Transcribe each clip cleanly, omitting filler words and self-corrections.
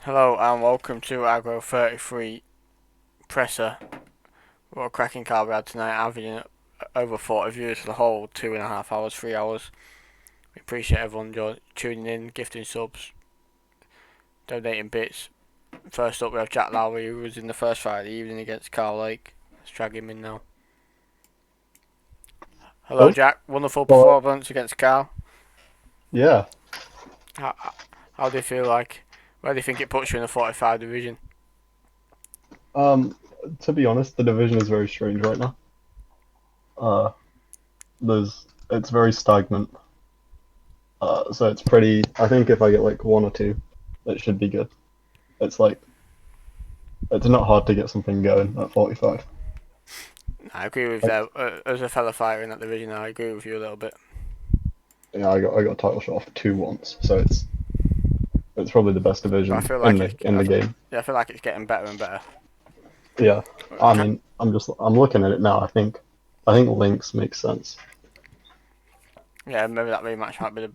Hello and welcome to AGRO33 Presser. What a cracking card we had tonight, averaging over 40 viewers for the whole 2.5 hours, 3 hours. We appreciate everyone tuning in, gifting subs, donating bits. First up we have Jack Lowry, who was in the first fight of the evening against Carl Lake. Let's drag him in now. Hello Oh, Jack, wonderful well, performance against Carl. yeah. How, how do you feel like? Where do you think it puts you in the 45 division? Um, to be honest, the division is very strange right now. Uh, it's very stagnant. So it's pretty. I think if I get like one or two, it should be good. It's like it's not hard to get something going at 45. I agree with Like, that. As a fellow fighter in that division, I agree with you a little bit. yeah, I got a title shot off two once, so it's probably the best But I division feel in like the game. yeah, I feel like it's getting better and better. Yeah. I mean, I'm looking at it now. I think links makes sense. Yeah, maybe that rematch might be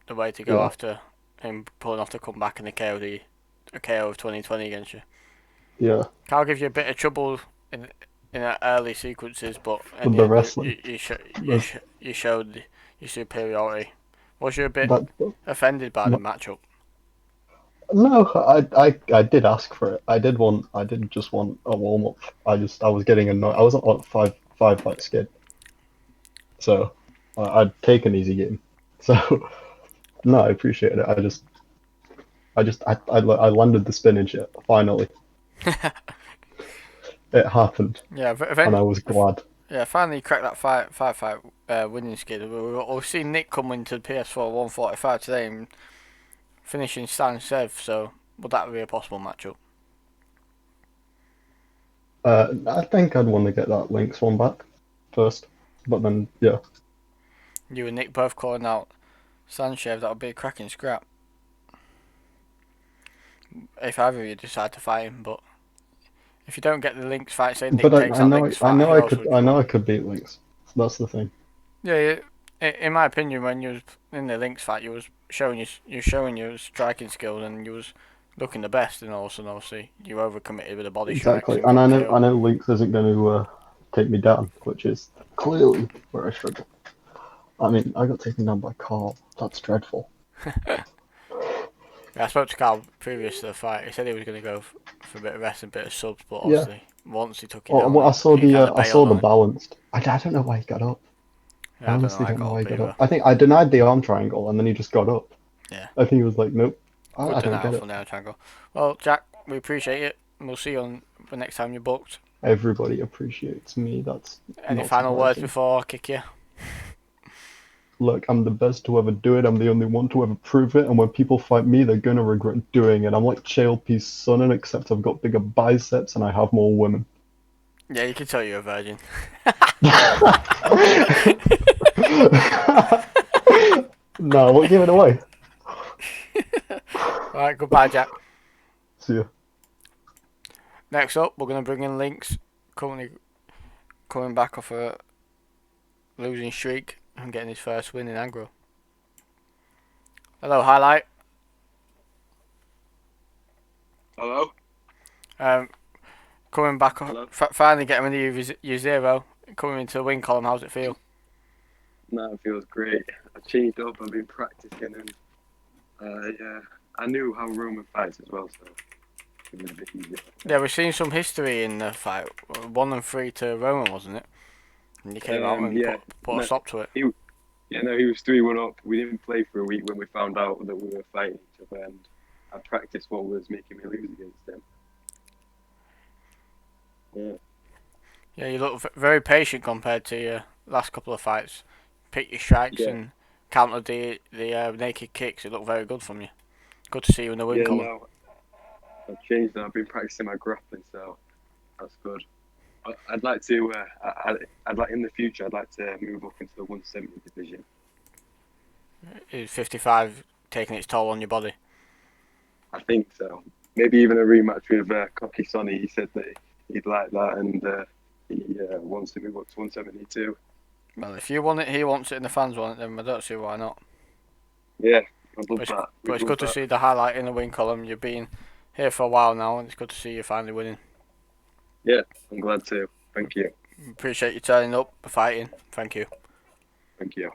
the way to go Yeah. after him pulling off the comeback and the KO of 2020 against you. Yeah. Carl gives you a bit of trouble in the early sequences, but in With the the end wrestling, there's you showed your superiority. Was you a bit that. offended by the matchup? No, I did ask for it. I did just want a warm up. I was getting annoyed. I was on five fight skid, so I'd take an easy game. So no, I appreciate it. I landed the spinach finally. It happened, Yeah, and I was glad. yeah, finally cracked that five fight winning skid. We've seen Nick come into the PS4 145 today and finishing Stan Sev, so would that be a possible matchup? I think I'd want to get that Lynx one back first, but then yeah, You and Nick both calling out Sanchez, that would be a cracking scrap if either of you decide to fight him. But if you don't get the Lynx fight, say Nick but takes that Lynx fight, who else would you I know want? I could beat Lynx. That's the thing. Yeah, yeah. In my opinion, when you was in the Lynx fight, you were showing your striking skills and you was looking the best. And also, obviously, you overcommitted with the body strikes Exactly, and and got KO. I know Lynx isn't going to take me down, which is clearly where I struggle. I mean, I got taken down by Carl. That's dreadful. Yeah, I spoke to Carl previous to the fight. He said he was going to go for a bit of rest and a bit of subs, but Yeah. obviously, once he took you Well, down, he kind of I saw bailed the on it. balanced. I don't know why he got up. I Yeah, I don't know. honestly I don't know got why he up got up. either. I think I denied the arm triangle, and then he just got up. Yeah. I think he was like, nope, Good I don't denial get it. from the triangle. Well, Jack, we appreciate it. And we'll see you on the next time you're booked. Everybody appreciates me. That's Any not final words surprising. before I kick you? Look, I'm the best to ever do it. I'm the only one to ever prove it. And when people fight me, they're gonna regret doing it. I'm like JLP's son, and except I've got bigger biceps and I have more women. Yeah, you can tell you're a virgin. No, we'll give it away. Alright, goodbye, Jack. See ya. Next up, we're going to bring in Links, currently coming back off a losing streak and getting his first win in aggro. Hello, Highlight. Hello? Um, coming back, Hello? finally getting rid of your zero, coming into the win column. How's it feel? No, it feels great. I changed up, I've been practicing, and yeah, I knew how Roman fights as well, so it was a bit easier. Yeah, we've seen some history in the fight. 1-3 to Roman, wasn't it? And you came out and Yeah, put a no, stop to it. he, yeah, no, he was 3-1 up. We didn't play for a week when we found out that we were fighting each other, and I practiced what was making me lose against him. Yeah, Yeah, you look very patient compared to your last couple of fights. Pick your strikes yeah, and counter the naked kicks. It looked very good from you. Good to see you in the win yeah. column. No, I've changed that. I've been practicing my grappling, so that's good. I'd like to. I'd like in the future. I'd like to move up into the 170 division. Is 55 taking its toll on your body? I think so. Maybe even a rematch with Cocky Sonny. He said that he'd like that, and he wants to move up to 172. Well, if you want it, he wants it, and the fans want it, then I don't see why not. Yeah, I'd love But that. but We'd it's love good to that. see the highlight in the win column. You're being here for a while now, and it's good to see you finally winning. Yeah, I'm glad to. Thank you. Appreciate you turning up, fighting. Thank you. Thank you.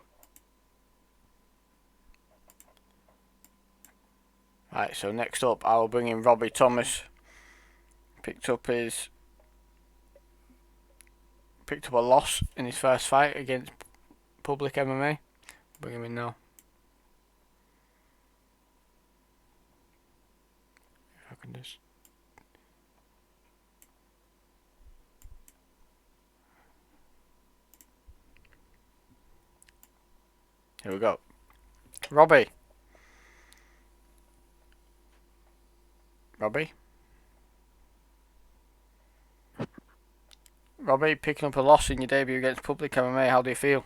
Right, so next up, I will bring in Robbie Thomas. Picked up a loss in his first fight against Public MMA. Bring him in now. If I can just. Here we go. Robbie. Robbie, picking up a loss in your debut against Public MMA. How do you feel?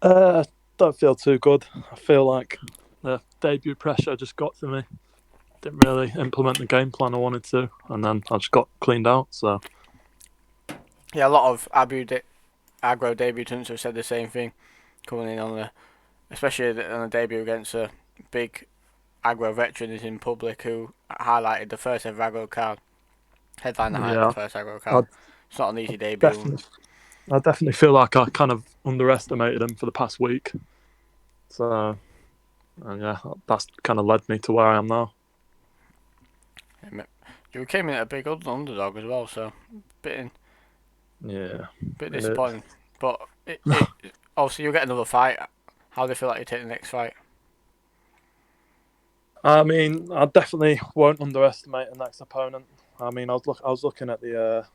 Don't feel too good. I feel like the debut pressure just got to me. Didn't really implement the game plan I wanted to, and then I just got cleaned out. So Yeah, a lot of Agro debutants have said the same thing, coming in especially on a debut against a big Agro veteran is in Public, who highlighted the first ever Agro card, headline the yeah, first Agro I card. It's not an easy debut. definitely, I definitely feel like I kind of underestimated him for the past week. So, and yeah, that's kind of led me to where I am now. You came in at a big underdog as well, so bit disappointing. But obviously you'll get another fight. How do you feel like you take the next fight? I mean, I definitely won't underestimate the next opponent. I mean, I was looking at the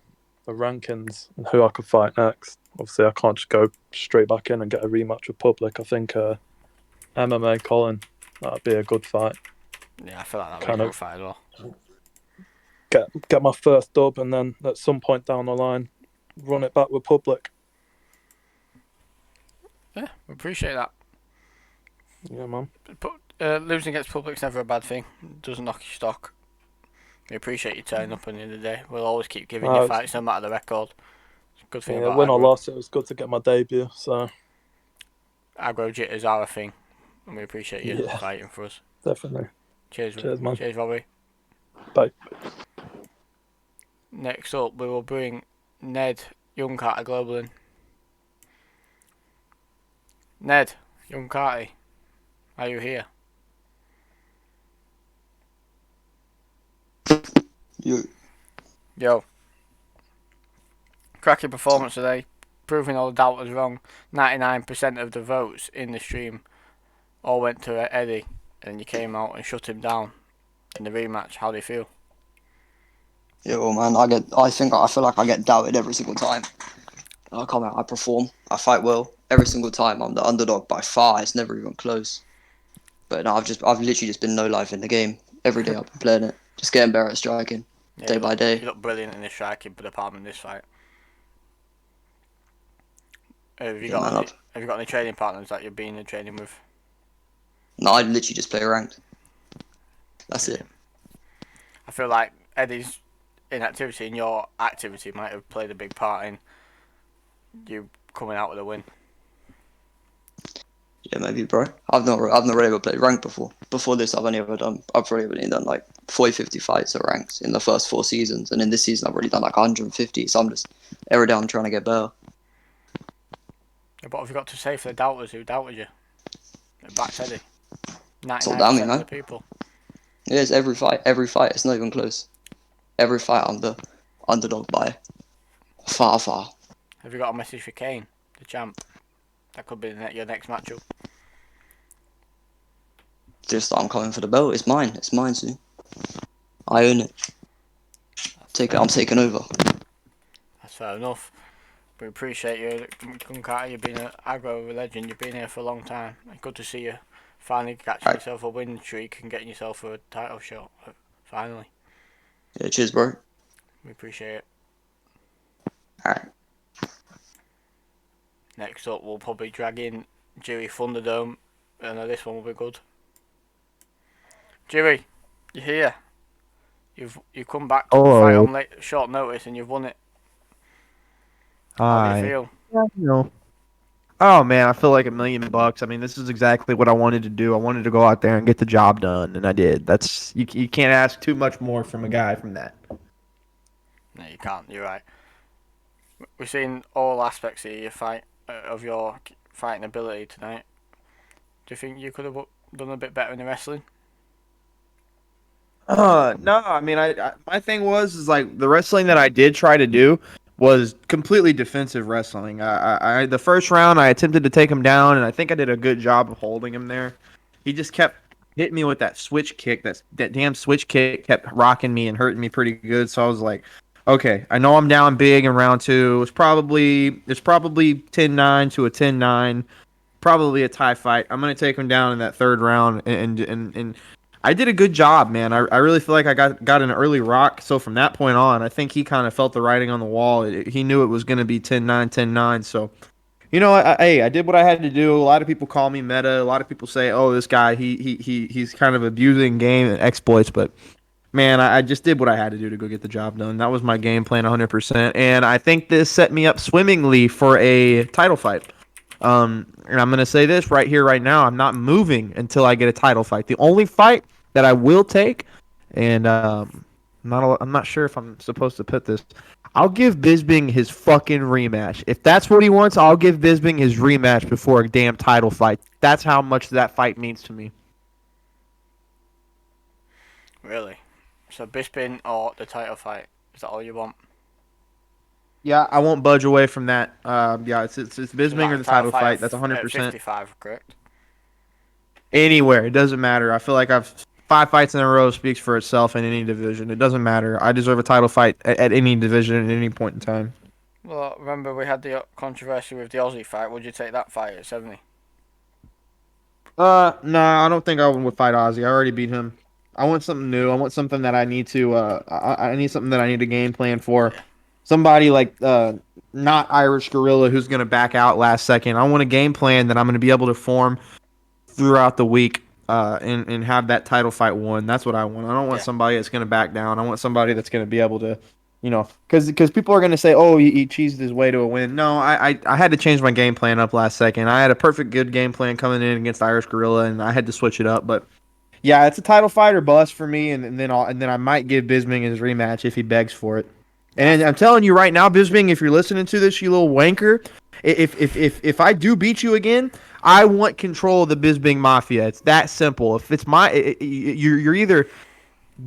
rankings and who I could fight next. Obviously, I can't just go straight back in and get a rematch with Public. I think MMA Colin, that'd be a good fight. Yeah, I feel like that'd Kind be a of good fight as well. get my first dub, and then at some point down the line, run it back with Public. Yeah, we appreciate that. Yeah, man. But losing against Public's never a bad thing. It doesn't knock your stock. We appreciate you turning up at the end of the day. We'll always keep giving you fights no matter the record. It's a good thing about win or Agro. loss, it was good to get my debut. So Agro jitters are a thing, and we appreciate you fighting for us. Definitely. Cheers, man. Cheers, Robbie. Bye. Next up, we will bring Ned Youngcarter Global in. Ned Youngcarter, are you here? Yo. Cracking performance today, proving all the doubters wrong. 99% of the votes in the stream all went to Eddie, and you came out and shut him down in the rematch. How do you feel? Yeah, well, man, I feel like I get doubted every single time. I come out, I perform, I fight well every single time. I'm the underdog by far. It's never even close. But no, I've literally just been no life in the game. Every day I've been playing it, just getting better at striking, day by day. You look brilliant in the striking, but apart from this fight, have you got any training partners that you've been training with? No, I literally just play ranked. That's it. I feel like Eddie's inactivity and your activity might have played a big part in you coming out with a win. Yeah, maybe, bro. I've not really ever played ranked before. Before this, I've probably only done like 40, 50 fights at ranks in the first 4 seasons, and in this season I've already done like 150. So I'm just every day I'm trying to get better. What have you got to say for the doubters who doubted you? Back Eddie. 99% of the people. Yeah, it's every fight. It's not even close. Every fight I'm the underdog by far. Have you got a message for Kane, the champ? That could be your next matchup. Just I'm coming for the belt. It's mine. It's mine soon. I own it. I'm taking over. That's fair enough. We appreciate you, Youngcarter. You've been an Agro legend. You've been here for a long time. It's good to see you finally catching yourself a win streak and getting yourself a title shot. Finally. Yeah, cheers, bro. We appreciate it. Alright. Next up, we'll probably drag in Jiri Thunderdome, and this one will be good. Jiri, you're here. You've come back to fight on short notice, and you've won it. Hi. How do you feel? Yeah, Oh man, I feel like $1 million. I mean, this is exactly what I wanted to do. I wanted to go out there and get the job done, and I did. That's you can't ask too much more from a guy from that. No, you can't. You're right. We've seen all aspects of your fight, of your fighting ability tonight. Do you think you could have done a bit better in the wrestling? No, I mean, my thing is like the wrestling that I did try to do was completely defensive wrestling. The first round I attempted to take him down, and I think I did a good job of holding him there. He just kept hitting me with that switch kick. That damn switch kick kept rocking me and hurting me pretty good. So I was like, okay, I know I'm down big in round two. It's probably 10-9 to a 10-9, probably a tie fight. I'm gonna take him down in that third round, and I did a good job, man. I really feel like I got an early rock. So from that point on, I think he kind of felt the writing on the wall. He knew it was gonna be 10-9, 10-9. So hey, I did what I had to do. A lot of people call me meta. A lot of people say, "Oh, this guy, he's kind of abusing game and exploits." But man, I just did what I had to do to go get the job done. That was my game plan, 100%. And I think this set me up swimmingly for a title fight. And I'm gonna say this right here, right now. I'm not moving until I get a title fight. The only fight that I will take, and I'm not sure if I'm supposed to put this. I'll give Bisping his fucking rematch. If that's what he wants, I'll give Bisping his rematch before a damn title fight. That's how much that fight means to me. Really? So Bisping or the title fight? Is that all you want? Yeah, I won't budge away from that. Yeah, it's So Bisping that or a the title title fight fight. That's at 100%. 55, correct? Anywhere, it doesn't matter. I feel like I've 5 fights in a row speaks for itself in any division. It doesn't matter. I deserve a title fight at any division at any point in time. Well, remember we had the controversy with the Aussie fight. Would you take that fight at 70? No, I don't think I would fight Ozzy. I already beat him. I want something new. I want something that I need to. I need something that I need a game plan for. Yeah. Somebody like not Irish Gorilla who's gonna back out last second. I want a game plan that I'm gonna be able to form throughout the week, and have that title fight won. That's what I want. I don't want Yeah. somebody that's gonna back down. I want somebody that's gonna be able to, because people are gonna say, oh, he cheesed his way to a win. No, I had to change my game plan up last second. I had a perfect good game plan coming in against Irish Gorilla, and I had to switch it up. But yeah, it's a title fight or bust for me, and then I might give Bisping his rematch if he begs for it. And I'm telling you right now, Bisping, if you're listening to this, you little wanker, if I do beat you again, I want control of the Bisping Mafia. It's that simple. If it's you're either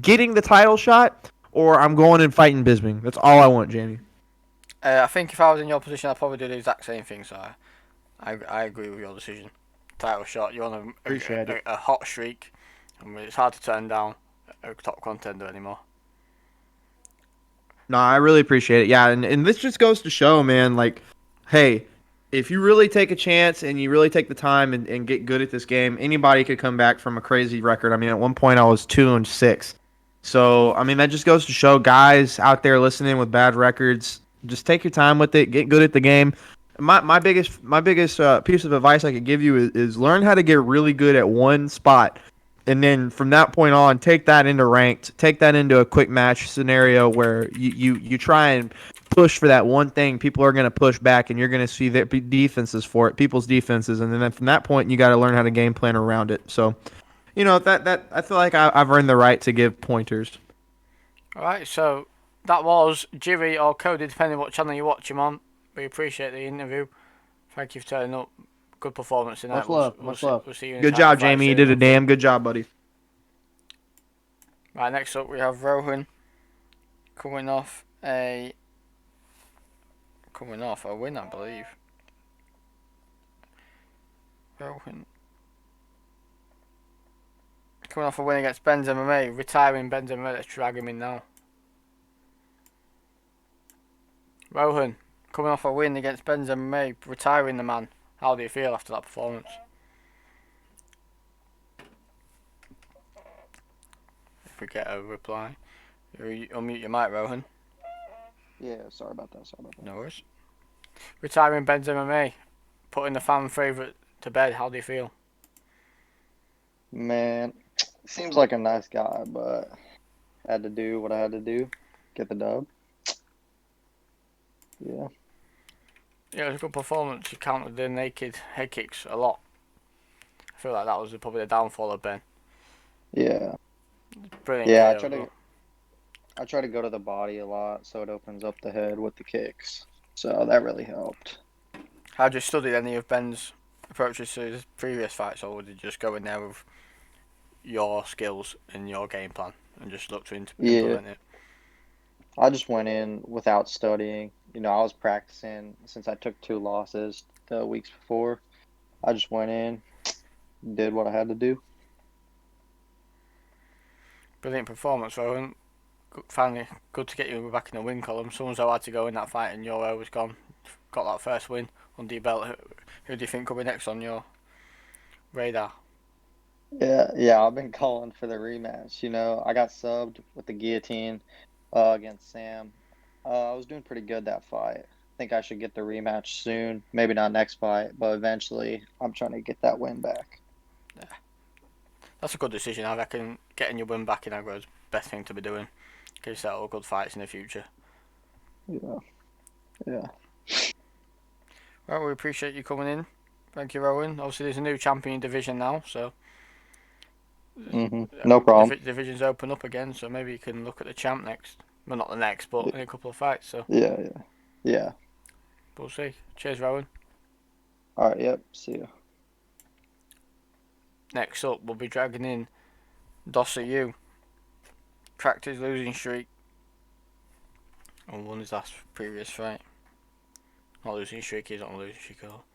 getting the title shot or I'm going and fighting Bisping. That's all I want, Jamie. I think if I was in your position, I'd probably do the exact same thing. So I agree with your decision. Title shot. You're on Appreciate it. a hot streak, and it's hard to turn down a top contender anymore. No, I really appreciate it. Yeah, and this just goes to show, man, like, hey, if you really take a chance and you really take the time and get good at this game, anybody could come back from a crazy record. I mean, at one point I was 2-6. So, I mean, that just goes to show guys out there listening with bad records, just take your time with it, get good at the game. My biggest piece of advice I could give you is learn how to get really good at one spot, and then from that point on, take that into ranked, take that into a quick match scenario where you try and push for that one thing. People are going to push back, and you're going to see their defenses for it, people's defenses, and then from that point, you got to learn how to game plan around it. So, that I feel like I've earned the right to give pointers. Alright, so that was Jiri or Cody, depending what channel you watch him on. We appreciate the interview. Thank you for turning up. Good performance tonight. Much love, We'll much love. we'll see you in Good the title job, fight Jamie. You soon, did a hopefully. damn good job, buddy. Right, next up we have Rohan coming off a win, I believe. Rohan coming off a win against Benz MMA, retiring Benz MMA. Let's drag him in now. Rohan coming off a win against Benz MMA, retiring the man. How do you feel after that performance? If we get a reply, you unmute your mic, Rohan. Yeah, sorry about that. No worries. Retiring Benz MMA, putting the fan favourite to bed. How do you feel? Man, seems like a nice guy, but had to do what I had to do. Get the dub. Yeah. Yeah, it was a good performance. He countered the naked head kicks a lot. I feel like that was probably the downfall of Ben. Yeah. Brilliant Yeah, KO as well. I try to go to the body a lot so it opens up the head with the kicks. So that really helped. Had you studied any of Ben's approaches to his previous fights, or would you just go in there with your skills and your game plan and just look to Yeah, implement it? I just went in without studying. I was practicing since I took 2 losses the weeks before. I just went in, did what I had to do. Brilliant performance, Rowan. Finally, good to get you back in the win column. Someone's had to go in that fight, and you're always gone. Got that first win under your belt. Who do you think could be next on your radar? Yeah, I've been calling for the rematch. I got subbed with the guillotine against Sam. I was doing pretty good that fight. I think I should get the rematch soon. Maybe not next fight, but eventually I'm trying to get that win back. Yeah, that's a good decision. I reckon getting your win back in aggro is the best thing to be doing. Can you settle good fights in the future? Yeah, yeah. Well, we appreciate you coming in. Thank you, Rowan. Obviously, there's a new champion division now, so No problem. divisions open up again. So maybe you can look at the champ next. Well, not the next, but in a couple of fights. So Yeah. we'll see. Cheers, Rowan. All right, yep. See you. Next up, we'll be dragging in Dosser U. Cracked his losing streak and won his last previous fight. Not losing streak, he's not on losing streak at all.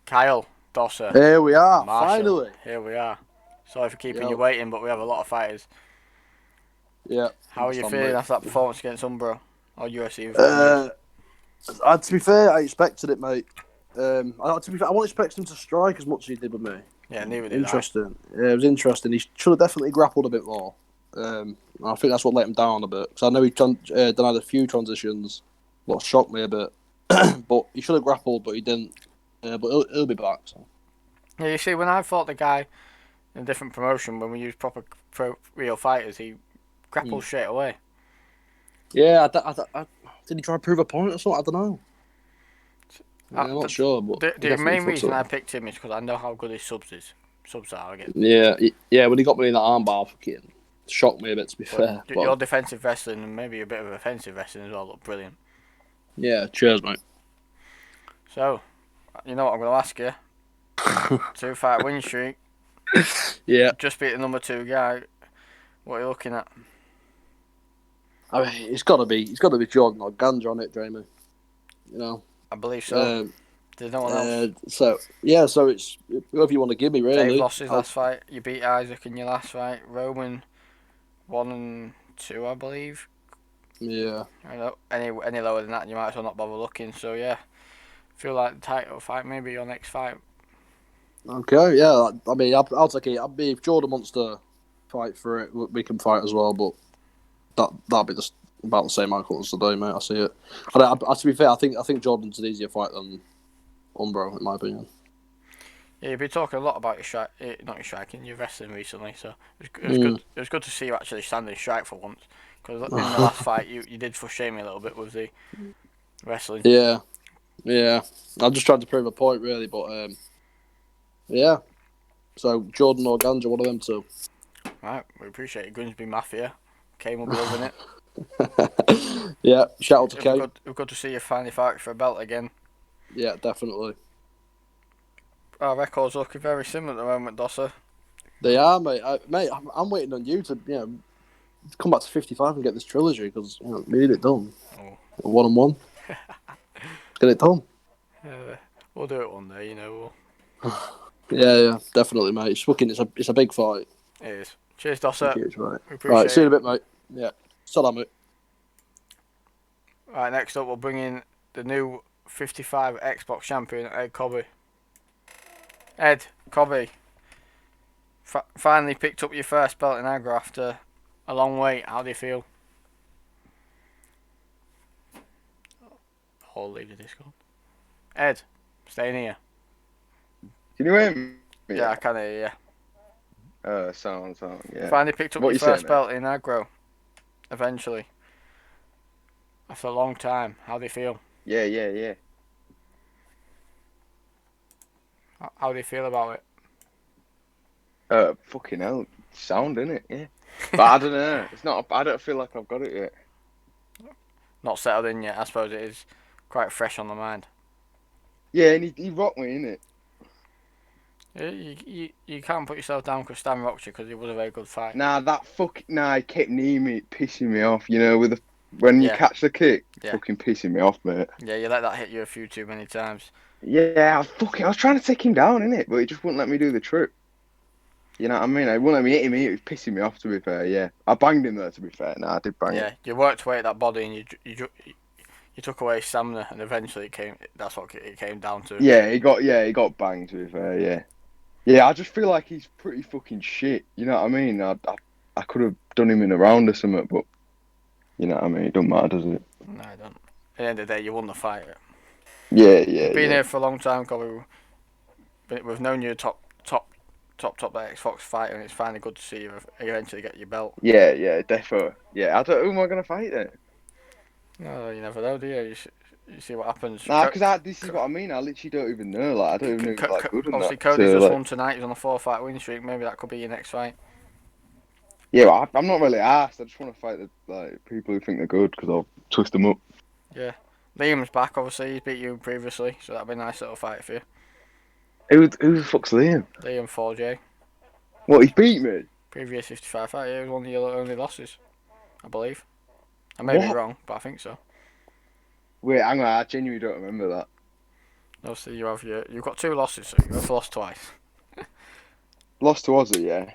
Kyle Dosser. Here we are, Marshall. finally. Here we are. Sorry for keeping Yep. you waiting, but we have a lot of fighters. Yeah. How are you feeling after that performance against Umbro? Or UFC? To be fair, I expected it, mate. To be fair, I wasn't expecting him to strike as much as he did with me. Yeah, neither did Interesting. Yeah, it was interesting. He should have definitely grappled a bit more. I think that's what let him down a bit. Because I know he done had a few transitions, what shocked me a bit. But he should have grappled, but he didn't. But he'll be back. So. Yeah, you see, when I fought the guy in a different promotion, when we used proper real fighters, he grappled straight away. Yeah, did he try to prove a point or something? I don't know. I'm not sure, but the main reason I picked him is because I know how good his subs are again. Yeah. When he got me in that armbar, fucking shocked me a bit. To be fair, Your defensive wrestling and maybe a bit of offensive wrestling as well look brilliant. Yeah, cheers, mate. So, you know what I'm going to ask you? 2-fight win streak. Yeah. Just beat the number 2 guy. What are you looking at? I mean, it's got to be Jordan or Ganja on it, Jamie. I believe so. There's no one else. So it's whoever you want to give me, really. Dave lost his last fight. You beat Isaac in your last fight. Roman 1 and 2, I believe. Yeah. I know any lower than that, you might as well not bother looking. So yeah, feel like the title fight maybe your next fight. Okay. Yeah. I mean, I'll take it. If Jordan wants to fight for it, we can fight as well. But that'll be just about the same outcome as today, mate. I see it. To be fair, I think Jordan's an easier fight than Umbro, in my opinion. Yeah, you've been talking a lot about not your striking, your wrestling recently. So it was good. It was good to see you actually standing strike for once. Because in the last fight, you did frustrate me a little bit with the wrestling. Yeah. I just tried to prove a point, really, but yeah. So Jordan or Ganja, one of them two. Right, we appreciate it. Gunsby Mafia, Kane will be loving it. Yeah, shout out to Kane. It was good to see you finally fight for a belt again. Yeah, definitely. Our records looking very similar at the moment, Dosser. They are, mate. I'm waiting on you to come back to 55 and get this trilogy because we need it done. 1-on-1. Get it done. We'll do it one day, Yeah, definitely, mate. It's a big fight. It is. Cheers, Dosser. Huge, right. We appreciate Right, see you in a bit, mate. Yeah. Salam, mate. Right, next up we'll bring in the new 55 Xbox champion, Ed Cobby. Ed Cobby, finally picked up your first belt in aggro after a long wait. How do you feel? I'll leave the Discord. Ed, stay in here. Can you hear me? Yeah, I can hear you. Sound, yeah. Finally picked up What your you saying, first belt in aggro. Eventually. After a long time. How do you feel? Yeah, yeah, yeah. How do you feel about it? Fucking hell, sound in it, yeah. But I don't know. It's not. I don't feel like I've got it yet. Not settled in yet. I suppose it is quite fresh on the mind. Yeah, and he rocked me in it. You can't put yourself down because Stan rocked you because it was a very good fight. Nah, he kept near me, pissing me off. You know, when you Yeah. catch the kick, Yeah. fucking pissing me off, mate. Yeah, you let that hit you a few too many times. Yeah, I was trying to take him down, innit? But he just wouldn't let me do the trick. You know what I mean? He wouldn't let me hit him. He was pissing me off, to be fair, yeah. I banged him there, to be fair. Nah, I did bang him. Yeah, you worked away at that body and you took away his stamina and eventually that's what it came down to. Yeah, he got banged, to be fair, yeah. Yeah, I just feel like he's pretty fucking shit. You know what I mean? I could have done him in a round or something, but you know what I mean? It don't matter, does it? No, I don't. At the end of the day, you won the fight. Yeah, You've been yeah. here for a long time, Colby. We've known you top Xbox fighter, and it's finally good to see you eventually get your belt. Yeah, defo. Yeah, who am I gonna fight then? No, you never know, do you? You see what happens. Nah, because this is what I mean. I literally don't even know. Like, I don't even know if he's like good or Obviously, not. Cody's So, just like, won tonight. He's on a 4-fight win streak. Maybe that could be your next fight. yeah, but I'm not really asked. I just want to fight the people who think they're good because I'll twist them up. Yeah. Liam's back, obviously. He's beat you previously, so that'd be a nice little fight for you. Who the fuck's Liam? Liam 4J. What, he beat me? Previous 55 fight, yeah, it was one of your only losses, I believe. I may be What? wrong, but I think so. Wait, hang on. I genuinely don't remember that. Obviously, you've got 2 losses, so you've lost twice. Lost to Ozzy, yeah.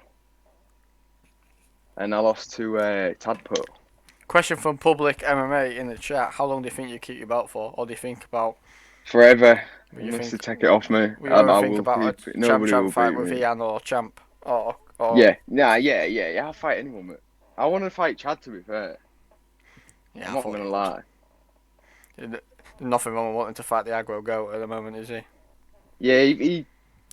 And I lost to Tadpole. Question from Public MMA in the chat. How long do you think you keep your belt for? Or do you think about... Forever. Will you Unless they think, take it off me. will you And ever I think will about keep a it. Nobody will champ fight beat with me. Ian or Champ? Or Yeah, I'll fight anyone, mate. I want to fight Chad, to be fair. Yeah, I'm I not thought going to you lie. would. Nothing wrong with wanting to fight the aggro goat at the moment, is he? Yeah,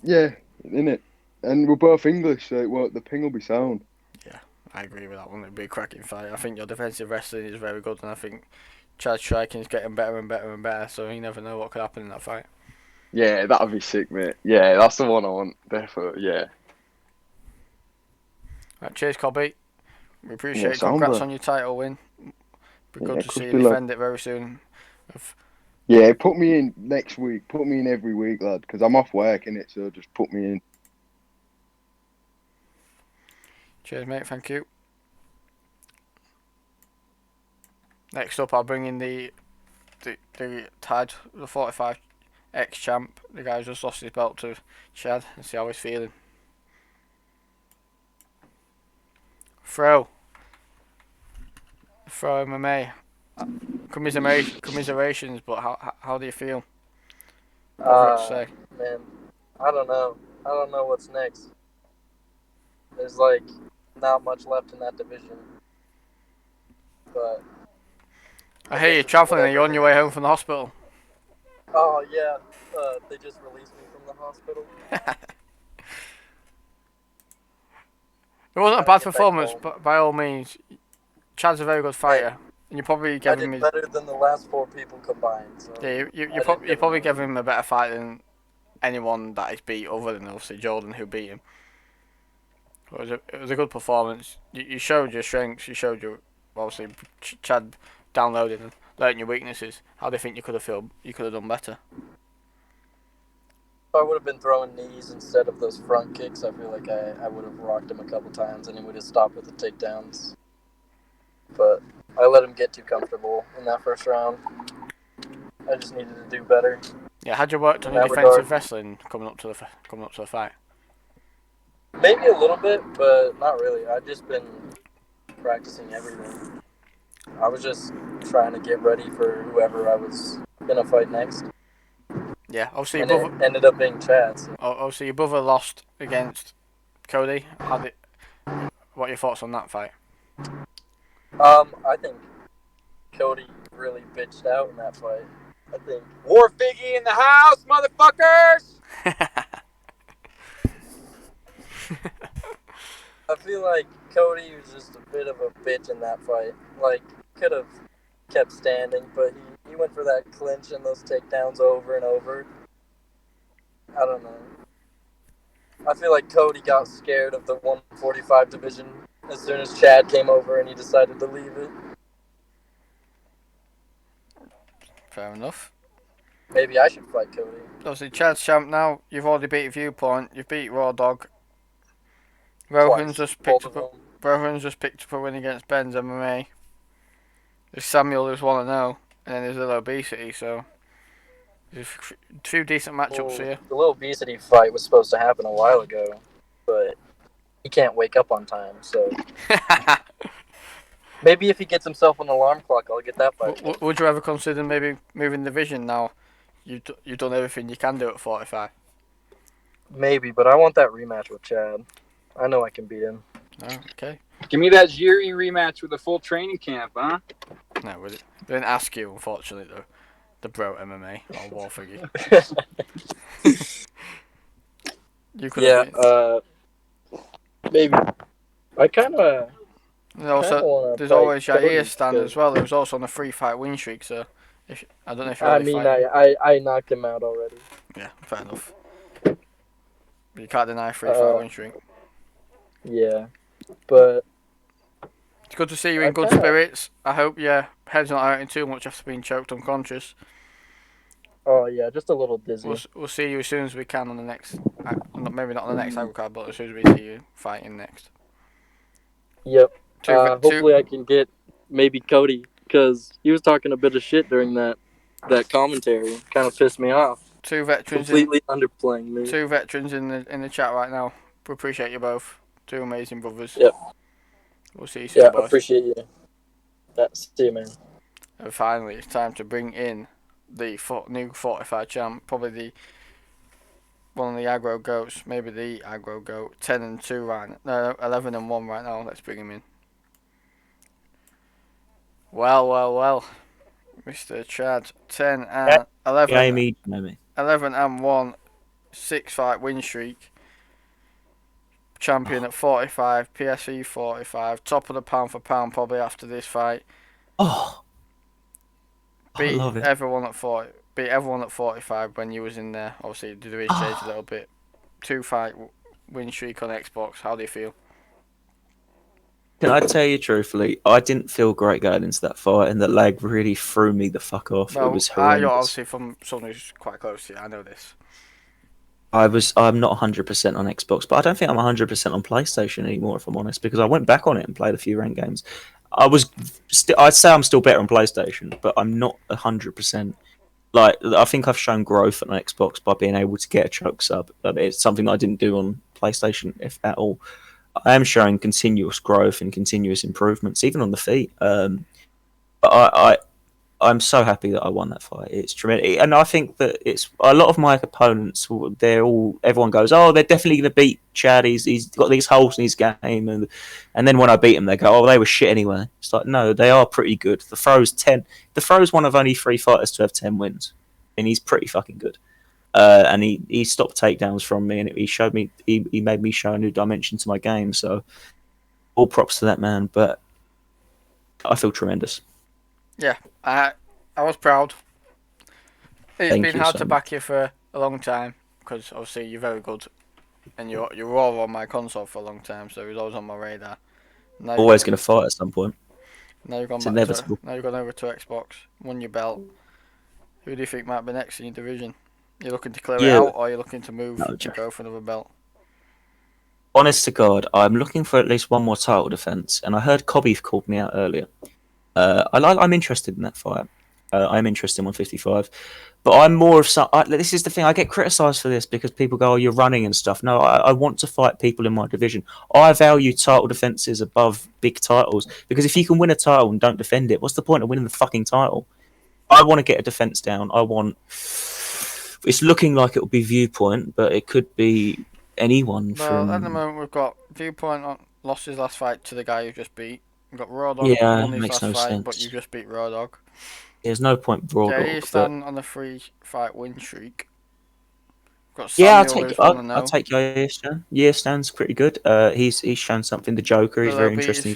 yeah, innit? And we're both English, so the ping will be sound. Yeah, I agree with that one. It'd be a cracking fight. I think your defensive wrestling is very good, and I think Chad's striking is getting better and better and better, so you never know what could happen in that fight. Yeah, that'll be sick, mate. Yeah, that's the one I want, definitely, yeah. Right, cheers, Cobby. We appreciate it. sound, Congrats bro. on your title win. Be good to see you be like- defend it very soon. Yeah, put me in next week. Put me in every week, lad, because I'm off work, innit, so just put me in. Cheers, mate. Thank you. Next up, I'll bring in the 45 ex-champ, the guy who just lost his belt to Chad, and see how he's feeling. Fro MMA. Commiserations, but how do you feel? What have you got to say? Man, I don't know. I don't know what's next. There's like not much left in that division. But I hear you're travelling and you're on your way home from the hospital. oh yeah, they just released me from the hospital. It wasn't a bad performance, but by all means, Chad's a very good fighter, and you probably I gave did him better than the last 4 people combined. So yeah, you probably gave him a better fight than anyone that he's beat, other than obviously Jordan who beat him. It was a good performance. You showed your strengths. You showed your obviously Chad downloaded and learned your weaknesses. How do you think you could have done better? if I would have been throwing knees instead of those front kicks, I feel like I would have rocked him a couple times and he would have stopped with the takedowns. But I let him get too comfortable in that first round. I just needed to do better. Yeah, had you worked on In your that defensive regard. wrestling coming up to the fight? Maybe a little bit, but not really. I've just been practicing everything. I was just trying to get ready for whoever I was gonna fight next. Yeah, obviously your And brother, it ended up being Chad. So. obviously your brother lost against Cody. What are your thoughts on that fight? I think Cody really bitched out in that fight. I think War Figgy in the house, motherfuckers. I feel like Cody was just a bit of a bitch in that fight. Like, could have kept standing, but he He went for that clinch and those takedowns over and over. I don't know. I feel like Cody got scared of the 145 division as soon as Chad came over and he decided to leave it. Fair enough. Maybe I should fight Cody. Obviously, Chad's champ now. You've already beat Viewpoint. You've beat Raw Dog. Rohan's just picked up. Rohan's just picked up a win against Ben's MMA. There's Samuel who's 1-0, and then there's Little Obesity. So there's a few decent matchups for you. The Little Obesity fight was supposed to happen a while ago, but he can't wake up on time. So maybe if he gets himself an alarm clock, I'll get that fight. Would you ever consider maybe moving division now? You've done everything you can do at 45. Maybe, but I want that rematch with Chad. I know I can beat him. Oh, okay. Give me that Jiri rematch with a full training camp, huh? No, we didn't ask you, unfortunately, though. The Bro MMA or War Figgy. You could have maybe. I kind of. Also, there's always Jair Stan as well. He was also on a 3-fight win streak, so I don't know if you. I knocked him out already. Yeah, fair enough. But you can't deny a 3-fight win streak. Yeah, but it's good to see you in good spirits. I hope your head's not hurting too much after being choked unconscious. Oh yeah, just a little dizzy. We'll see you as soon as we can on the next. Maybe not on the next AGRO card, but as soon as we see you fighting next. Yep. Hopefully I can get maybe Cody, because he was talking a bit of shit during that commentary. Kind of pissed me off. Two veterans completely underplaying me. Two veterans in the chat right now. We appreciate you both. Two amazing brothers. Yep. We'll see you soon, boys. I appreciate you. See you, man. And finally, it's time to bring in the new 45 champ, probably one of the aggro goats, maybe the aggro goat. 10-2 right now. No, 11-1 right now. Let's bring him in. Well, Mr. Chad, 10-11. 11-1, 6-fight win streak. Champion at 45, PSV 45, top of the pound for pound probably after this fight. Beat everyone at 45 when you was in there. Obviously, the division changed a little bit. 2-fight win streak on Xbox. How do you feel? Can I tell you truthfully, I didn't feel great going into that fight, and the leg really threw me the fuck off. Well, it was horrendous. You're obviously from someone who's quite close to you. I know this. I'm not 100% on Xbox, but I don't think I'm 100% on PlayStation anymore, if I'm honest, because I went back on it and played a few ranked games. I'd say I'm still better on PlayStation, but I'm not 100%. Like, I think I've shown growth on Xbox by being able to get a choke sub. It's something I didn't do on PlayStation, if at all. I am showing continuous growth and continuous improvements, even on the feet. But I'm so happy that I won that fight. It's tremendous, and I think that it's a lot of my opponents. Everyone goes, "Oh, they're definitely going to beat Chad. He's got these holes in his game," and then when I beat him, they go, "Oh, they were shit anyway." It's like, no, they are pretty good. The Throw's one of only 3 fighters to have 10 wins, and he's pretty fucking good. And he stopped takedowns from me, and he showed me he made me show a new dimension to my game. So all props to that man. But I feel tremendous. Yeah, I was proud. It's been hard to much. back you for a long time because obviously you're very good, and you were all on my console for a long time, so it was always on my radar. Now Always going to fight at some point. Now you've gone it's back inevitable. Now you've gone over to Xbox, won your belt. Who do you think might be next in your division? You're looking to clear it out, or are you looking to move to go for another belt? Honest to God, I'm looking for at least one more title defense, and I heard Cobby called me out earlier. I'm interested in that fight. I'm interested in 155, but I'm more of some. This is the thing. I get criticised for this because people go, "Oh, you're running and stuff." No, I want to fight people in my division. I value title defenses above big titles because if you can win a title and don't defend it, what's the point of winning the fucking title? I want to get a defense down. It's looking like it will be Viewpoint, but it could be anyone. Well, at the moment we've got Viewpoint lost his last fight to the guy you just beat. We've got Raw Dog won his last fight, but you just beat Raw Dog. There's no point Raw Dog. He's standing on the 3-fight win streak. Got Samuel, I'll take Yair Stan. Yair Stan's pretty good. He's shown something. The Joker, he's very interesting.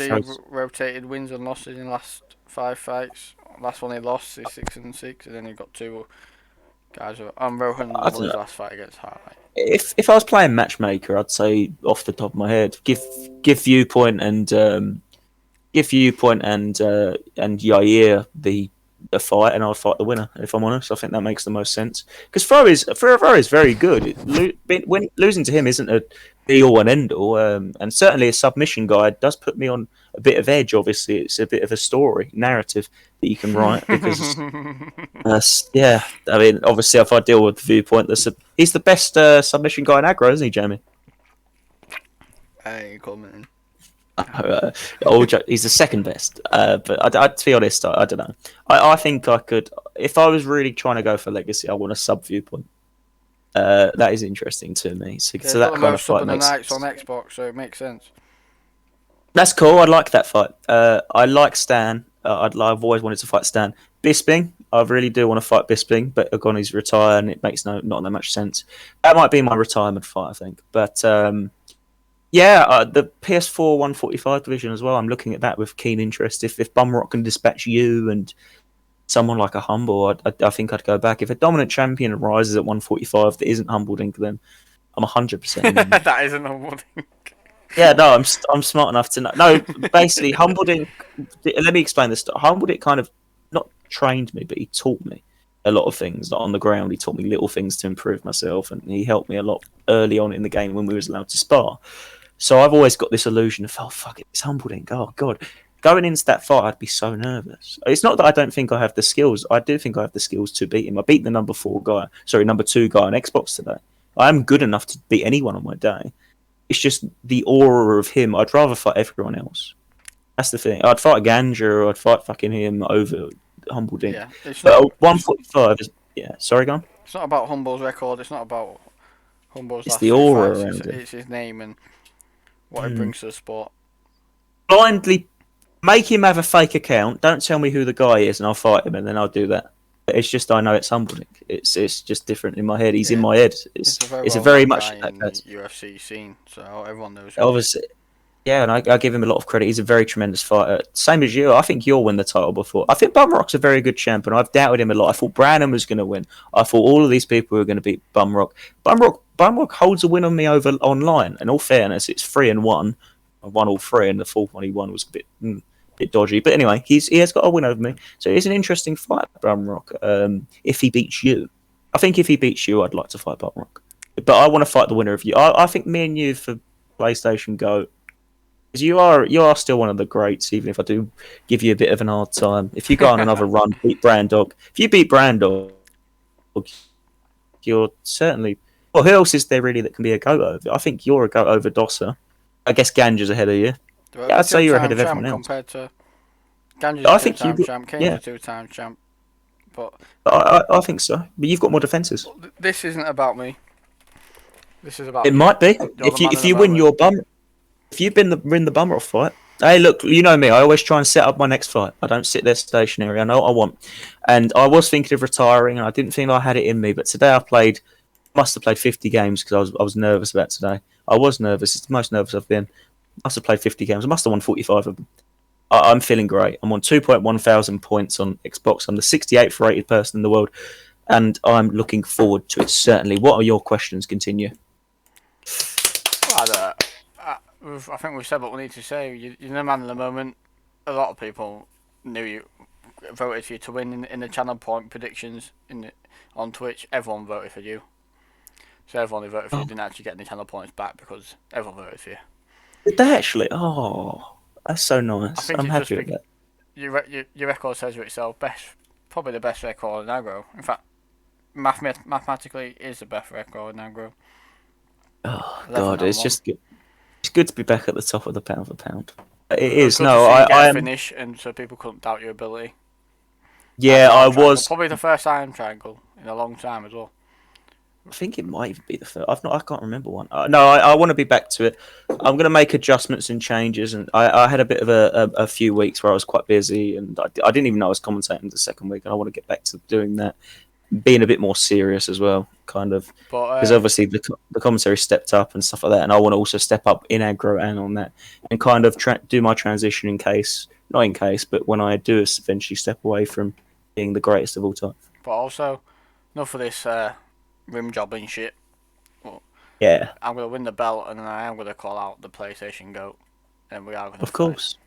Rotated wins and losses in the last 5 fights. Last one he lost is 6-6, and then he got 2 guys. And Rohan I won don't his know. last fight against Hartley. If I was playing matchmaker, I'd say off the top of my head, give Viewpoint and Yair the fight, and I'll fight the winner. If I'm honest, I think that makes the most sense because Fro is very good. When losing to him isn't a be all and end all, and certainly a submission guide does put me on a bit of edge. Obviously, it's a bit of a story narrative that you can write because. Yeah, I mean, obviously, if I deal with Viewpoint, he's the best submission guy in aggro, isn't he, Jamie? I ain't commenting. He's the second best. But to be honest, I don't know. I think I could, if I was really trying to go for legacy, I want a sub Viewpoint. That is interesting to me. So They've that got the kind of most sub fight of the makes nights sense. on Xbox, so it makes sense. That's cool. I like that fight. I like Stan. I've always wanted to fight Stan. Bisping, I really do want to fight Bisping, but Agoni's retired, and it makes not that much sense. That might be my retirement fight, I think. But yeah, the PS4 145 division as well. I'm looking at that with keen interest. If Bumrock can dispatch you and someone like a Humble, I think I'd go back. If a dominant champion rises at 145 that isn't Humbled, then I'm 100%. That isn't a warning. Yeah, no, I'm smart enough to know. No, basically, Humbledink. Let me explain this. Humbledink kind of not trained me, but he taught me a lot of things. Like on the ground, he taught me little things to improve myself, and he helped me a lot early on in the game when we was allowed to spar. So I've always got this illusion of, oh fuck it, it's Humbledink. Oh god, going into that fight, I'd be so nervous. It's not that I don't think I have the skills. I do think I have the skills to beat him. I beat the number 2 guy on Xbox today. I am good enough to beat anyone on my day. It's just the aura of him. I'd rather fight everyone else. That's the thing. I'd fight Ganja or I'd fight fucking him over Humbledink. Yeah, it's But not. 145 is. Yeah, sorry, go on. It's not about Humble's record. It's not about Humble's It's last the 3 aura fights. around him. It's his name and what he brings to the sport. Blindly make him have a fake account. Don't tell me who the guy is, and I'll fight him, and then I'll do that. But it's just I know it's Humbledink. It's just different in my head. He's in my head. It's a a very well-known much guy in the UFC scene, so everyone knows him. obviously. Yeah, and I give him a lot of credit. He's a very tremendous fighter. Same as you. I think you'll win the title before. I think Bumrock's a very good champion. I've doubted him a lot. I thought Branham was going to win. I thought all of these people were going to beat Bumrock. Bumrock holds a win on me over online. In all fairness, it's 3-1. I won all 3, and the fourth one he won was a bit dodgy. But anyway, he has got a win over me. So it's an interesting fight, Bumrock. If he beats you, I think if he beats you, I'd like to fight Bumrock. But I want to fight the winner of you. I think me and you for PlayStation Go. Because you are still one of the greats, even if I do give you a bit of an hard time. If you go on another run, beat Brandog. If you beat Brandog, you're certainly. Well, who else is there really that can be a goat over? I think you're a goat over Dosser. I guess Ganja's ahead of you. Yeah, I'd say you're ahead of everyone else. Compared to Ganja's I a think two-time you. champ, Kane's Yeah, a 2-time champ. But I think so. But you've got more defenses. this isn't about me. This is about It you. might be You're if the you man if of the you win moment. your bum. If you win the bummer off fight, hey, look, you know me. I always try and set up my next fight. I don't sit there stationary. I know what I want, and I was thinking of retiring, and I didn't think I had it in me. But today must have played 50 games because I was nervous about today. I was nervous. It's the most nervous I've been. Must have played 50 games. I must have won 45 of them. I'm feeling great. I'm on 2.1 thousand points on Xbox. I'm the 68th rated person in the world, and I'm looking forward to it. Certainly. What are your questions? Continue. I think we've said what we need to say. You're the man of the moment. A lot of people knew you, voted for you to win in the channel point predictions on Twitch. Everyone voted for you. So everyone who voted for you didn't actually get any channel points back because everyone voted for you. Did they actually? Oh, that's so I nice. think I'm it's happy just with that. your record says for itself. Probably the best record in aggro. In fact, mathematically is the best record in aggro. Oh 11 God, and it's 1. just good. It's good to be back at the top of the pound for pound. It Good is. to No, see you get I a am. finish, and so people couldn't doubt your ability. Yeah, I Triangle. was. Probably the first arm triangle in a long time as well. I think it might even be the first. I can't remember one. No, I want to be back to it. I'm going to make adjustments and changes, and I had a bit of a few weeks where I was quite busy, and I didn't even know I was commentating the second week, and I want to get back to doing that. being a bit more serious as well, kind of. Because But obviously the commentary stepped up and stuff like that, and I want to also step up in aggro and on that, and kind of do my transition in case, not in case, but when I do eventually step away from being the greatest of all time. but also, enough of this rim jobbing shit. Well, Yeah, I'm gonna win the belt, and then I am gonna call out the PlayStation GOAT, and we are gonna of fight. course.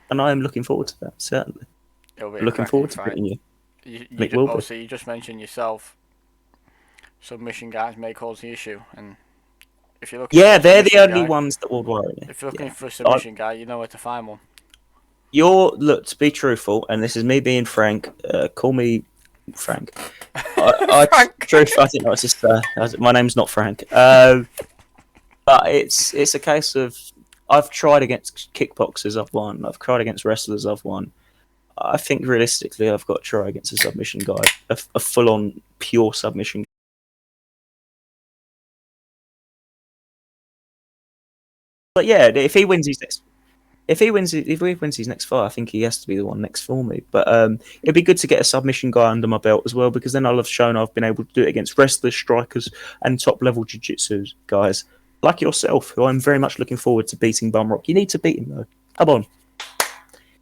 And I am looking forward to that, certainly. It'll be a Looking cracking forward to fight. beating you. You It will be. obviously, you just mentioned yourself. Submission guys may cause the issue, and if you're looking Yeah, for a they're the submission only guy, ones that will worry me. if you're looking Yeah. for a submission guy, you know where to find one. Look, to be truthful, and this is me being frank. Call me Frank. Frank. Truth, I didn't know it's just. My name's not Frank. But it's a case of I've tried against kickboxers, I've won. I've tried against wrestlers, I've won. I think realistically, I've got to try against a submission guy, a full-on pure submission. But yeah, if he wins his next fight, I think he has to be the one next for me. But it'd be good to get a submission guy under my belt as well, because then I'll have shown I've been able to do it against wrestlers, strikers, and top level jiu-jitsu guys like yourself, who I'm very much looking forward to beating Bumrock. You need to beat him though. Come on,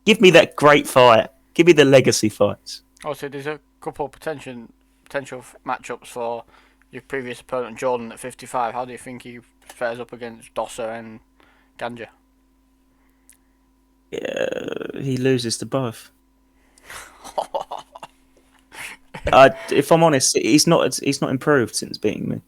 give me that great fight. Give me the legacy fights. Also, there's a couple potential matchups for your previous opponent Jordan at 55. How do you think he fares up against Dosser and Ganja? Yeah, he loses to both. If I'm honest, he's not improved since beating me.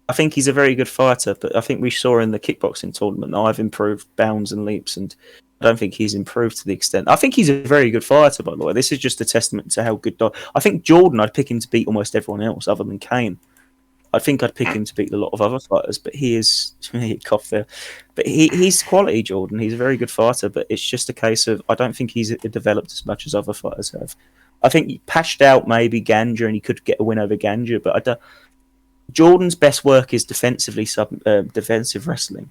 I think he's a very good fighter, but I think we saw in the kickboxing tournament that I've improved bounds and leaps, and I don't think he's improved to the extent. I think he's a very good fighter, by the way. This is just a testament to how good. I think Jordan, I'd pick him to beat almost everyone else other than Kane. I think I'd pick him to beat a lot of other fighters, but he is cough there. But he's quality, Jordan. He's a very good fighter, but it's just a case of I don't think he's developed as much as other fighters have. I think he patched out maybe Ganja, and he could get a win over Ganja, but I don't. Jordan's best work is defensive wrestling,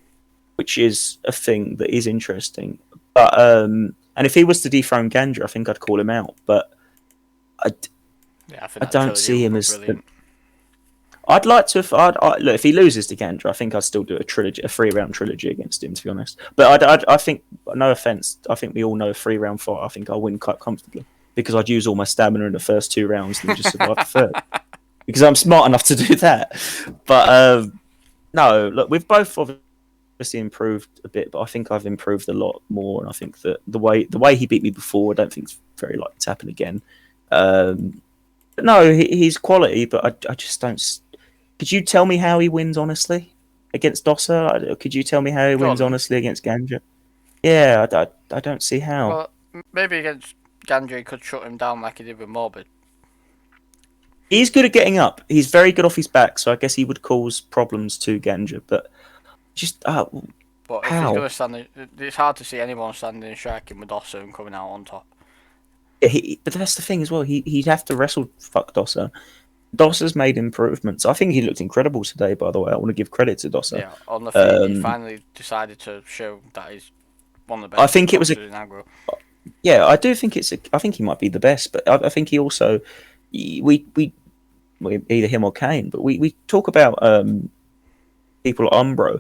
which is a thing that is interesting. But and if he was to dethrone Ganja, I think I'd call him out. But I don't see him as. I'd like to. Look, if he loses to Ganja, I think I'd still do a 3-round trilogy against him. To be honest, but I think, no offense, I think we all know a 3-round fight. I think I'll win quite comfortably because I'd use all my stamina in the first 2 rounds and just survive the third. Because I'm smart enough to do that. But no, look, we've both obviously improved a bit, but I think I've improved a lot more, and I think that the way he beat me before, I don't think it's very likely to happen again. But no, he's quality, but I just don't. Could you tell me how he wins honestly against Dosser? Could you tell me how he wins honestly against Ganja? Yeah, I don't see how. Well, maybe against Ganja he could shut him down like he did with Morbid. He's good at getting up. He's very good off his back, so I guess he would cause problems to Ganja. But just but if how? he's gonna stand, it's hard to see anyone standing and striking with Dosser and coming out on top. But that's the thing as well. He'd have to wrestle fuck Dosser. Dosser's made improvements. I think he looked incredible today. By the way, I want to give credit to Dosser. Yeah, on the feet, he finally decided to show that he's one of the best. I think it was in aggro. Yeah, I do think I think he might be the best, but I think he also we either him or Kane, but we talk about people at Umbro.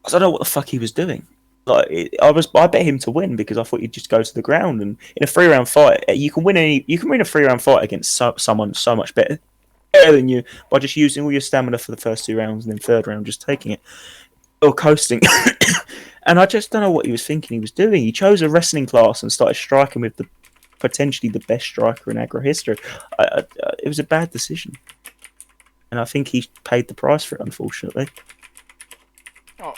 I don't know what the fuck he was doing. Like I bet him to win because I thought he'd just go to the ground, and in a 3-round fight you can win a 3-round fight against someone so much better than you by just using all your stamina for the first 2 rounds and then third round just taking it or coasting. And I just don't know what he was thinking he was doing. He chose a wrestling class and started striking with potentially the best striker in aggro history. It was a bad decision, and I think he paid the price for it, unfortunately.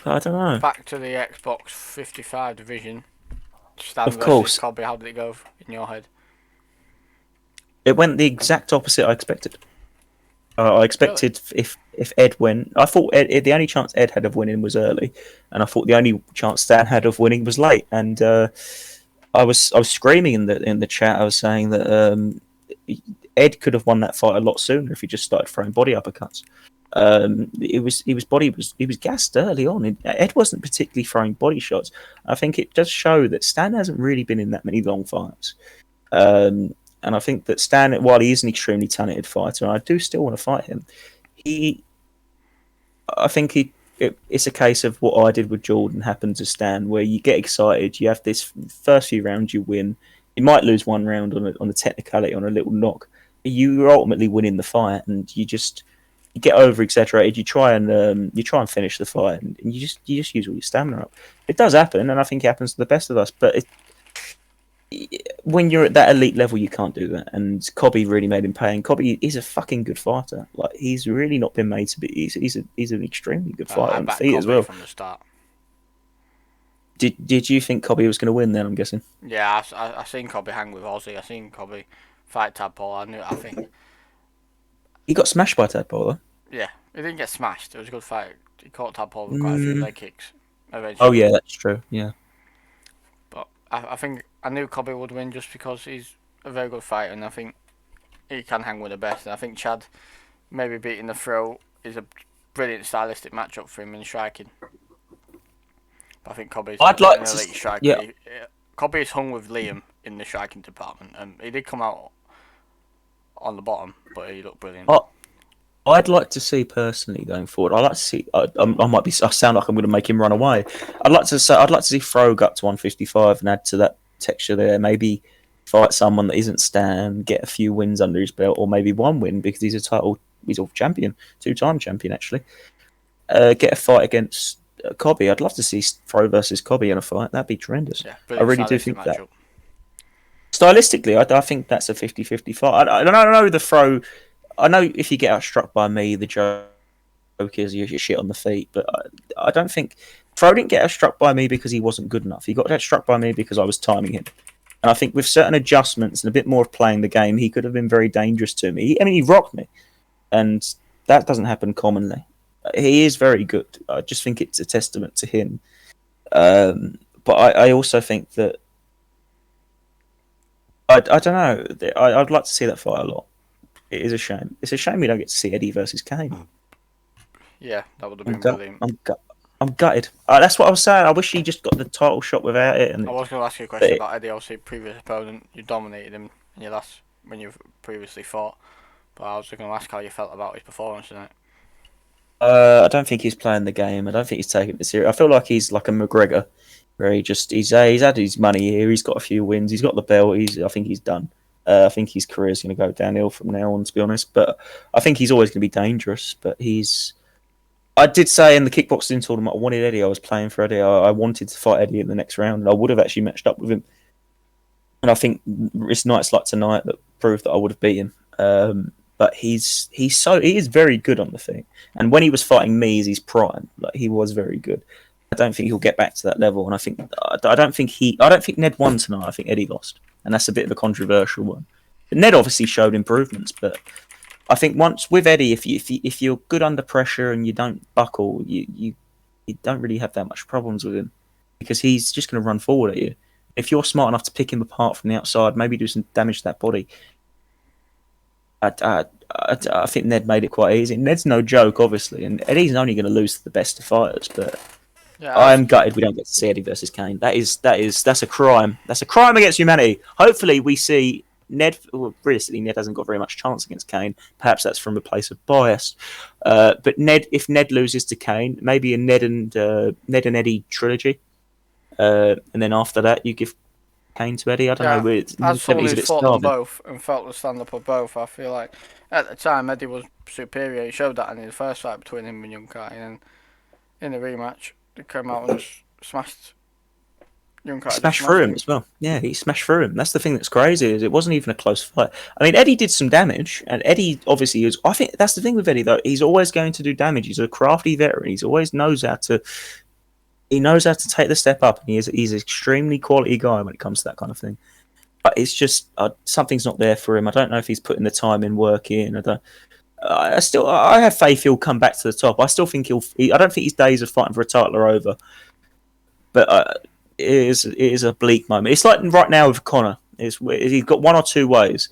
I don't know. Back to the Xbox 55 division. Stan of course. Cobby, how did it go in your head? It went the exact opposite I expected. I expected if Ed went, I thought the only chance Ed had of winning was early, and I thought the only chance Stan had of winning was late. And I was screaming in the chat. I was saying that Ed could have won that fight a lot sooner if he just started throwing body uppercuts. He was gassed early on. Ed wasn't particularly throwing body shots. I think it does show that Stan hasn't really been in that many long fights. And And I think that Stan, while he is an extremely talented fighter, and I do still want to fight him, it's a case of what I did with Jordan happened to Stan, where you get excited, you have this first few rounds, you win, you might lose one round on a technicality, on a little knock, but you're ultimately winning the fight, and you get over exaggerated. You try and finish the fight, and you just use all your stamina up. It does happen, and I think it happens to the best of us. But when you're at that elite level, you can't do that. And Cobby really made him pay. And Cobby is a fucking good fighter. Like, he's really not been made to be. He's an extremely good fighter I on the backed feet Cobby as well. from the start. Did you think Cobby was going to win then? I'm guessing. Yeah, I seen Cobby hang with Ozzy. I seen Cobby fight Tadpole. I think He got smashed by Tadpole though. yeah, he didn't get smashed. It was a good fight. He caught Tadpole with quite a few leg kicks eventually. Oh yeah, that's true. Yeah. But I think I knew Cobby would win just because he's a very good fighter, and I think he can hang with the best. And I think Chad maybe beating the throw is a brilliant stylistic matchup for him in striking. But I think Cobby's I'd like an to elite striker. yeah. Cobby is hung with Liam in the striking department, and he did come out on the bottom, but he looked brilliant. I'd like to see personally going forward. I'd like to see. I sound like I'm going to make him run away. I'd like to see Frog up to 155 and add to that texture there. Maybe fight someone that isn't Stan, get a few wins under his belt, or maybe one win because he's a champion, 2-time champion actually. Get a fight against Cobby. I'd love to see Fro versus Cobby in a fight. That'd be tremendous. Yeah, I really do think that. matchup. Stylistically, I think that's a 50-50 fight. I don't know the Fro. I know if you get outstruck by me, the joke is you're shit on the feet, but I don't think Fro didn't get outstruck by me because he wasn't good enough. He got outstruck by me because I was timing him. And I think with certain adjustments and a bit more of playing the game, he could have been very dangerous to me. He rocked me, and that doesn't happen commonly. He is very good. I just think it's a testament to him. But I also think that I don't know. I'd like to see that fight a lot. It is a shame. It's a shame we don't get to see Eddie versus Kane. Yeah, that would have been brilliant. I'm gutted. That's what I was saying. I wish he just got the title shot without it. And I was going to ask you a question about Eddie. Obviously, previous opponent, you dominated him in your last when you've previously fought. But I was going to ask how you felt about his performance tonight. I don't think he's playing the game. I don't think he's taking it serious. I feel like he's like a McGregor, where he's had his money here. He's got a few wins. He's got the belt. I think he's done. I think his career is going to go downhill from now on, to be honest. But I think he's always going to be dangerous. But I did say in the kickboxing tournament, I wanted Eddie. I was playing for Eddie. I wanted to fight Eddie in the next round, and I would have actually matched up with him. And I think it's nights like tonight that proved that I would have beat him. But he is very good on the thing. And when he was fighting me, is his prime. Like, he was very good. I don't think he'll get back to that level. And I don't think Ned won tonight. I think Eddie lost, and that's a bit of a controversial one. But Ned obviously showed improvements, but I think once with Eddie, if you're good under pressure and you don't buckle, you don't really have that much problems with him because he's just going to run forward at you. If you're smart enough to pick him apart from the outside, maybe do some damage to that body. I think Ned made it quite easy. Ned's no joke, obviously, and Eddie's only going to lose to the best of fighters. But yeah, I'm gutted we don't get to see Eddie versus Kane. That's a crime. That's a crime against humanity. Hopefully, we see Ned. Well, realistically, Ned hasn't got very much chance against Kane. Perhaps that's from a place of bias. But if Ned loses to Kane, maybe a Ned and Eddie trilogy, and then after that, you give Kane to Eddie. I don't know. As someone who's fought them both and felt the stand up of both, I feel like at the time Eddie was superior. He showed that in his first fight between him and Young Kai, and in the rematch, he came out and just smashed Young Kai. Smashed through him as well. Yeah, he smashed through him. That's the thing that's crazy, is it wasn't even a close fight. I mean, Eddie did some damage, and Eddie obviously is. I think that's the thing with Eddie though. He's always going to do damage. He's a crafty veteran. He always knows how to. He knows how to take the step up, and he's an extremely quality guy when it comes to that kind of thing. But it's just something's not there for him. I don't know if he's putting the time in, work in. I have faith he'll come back to the top. I still think I don't think his days of fighting for a title are over. But it is a bleak moment. It's like right now with Conor. He's got one or two ways.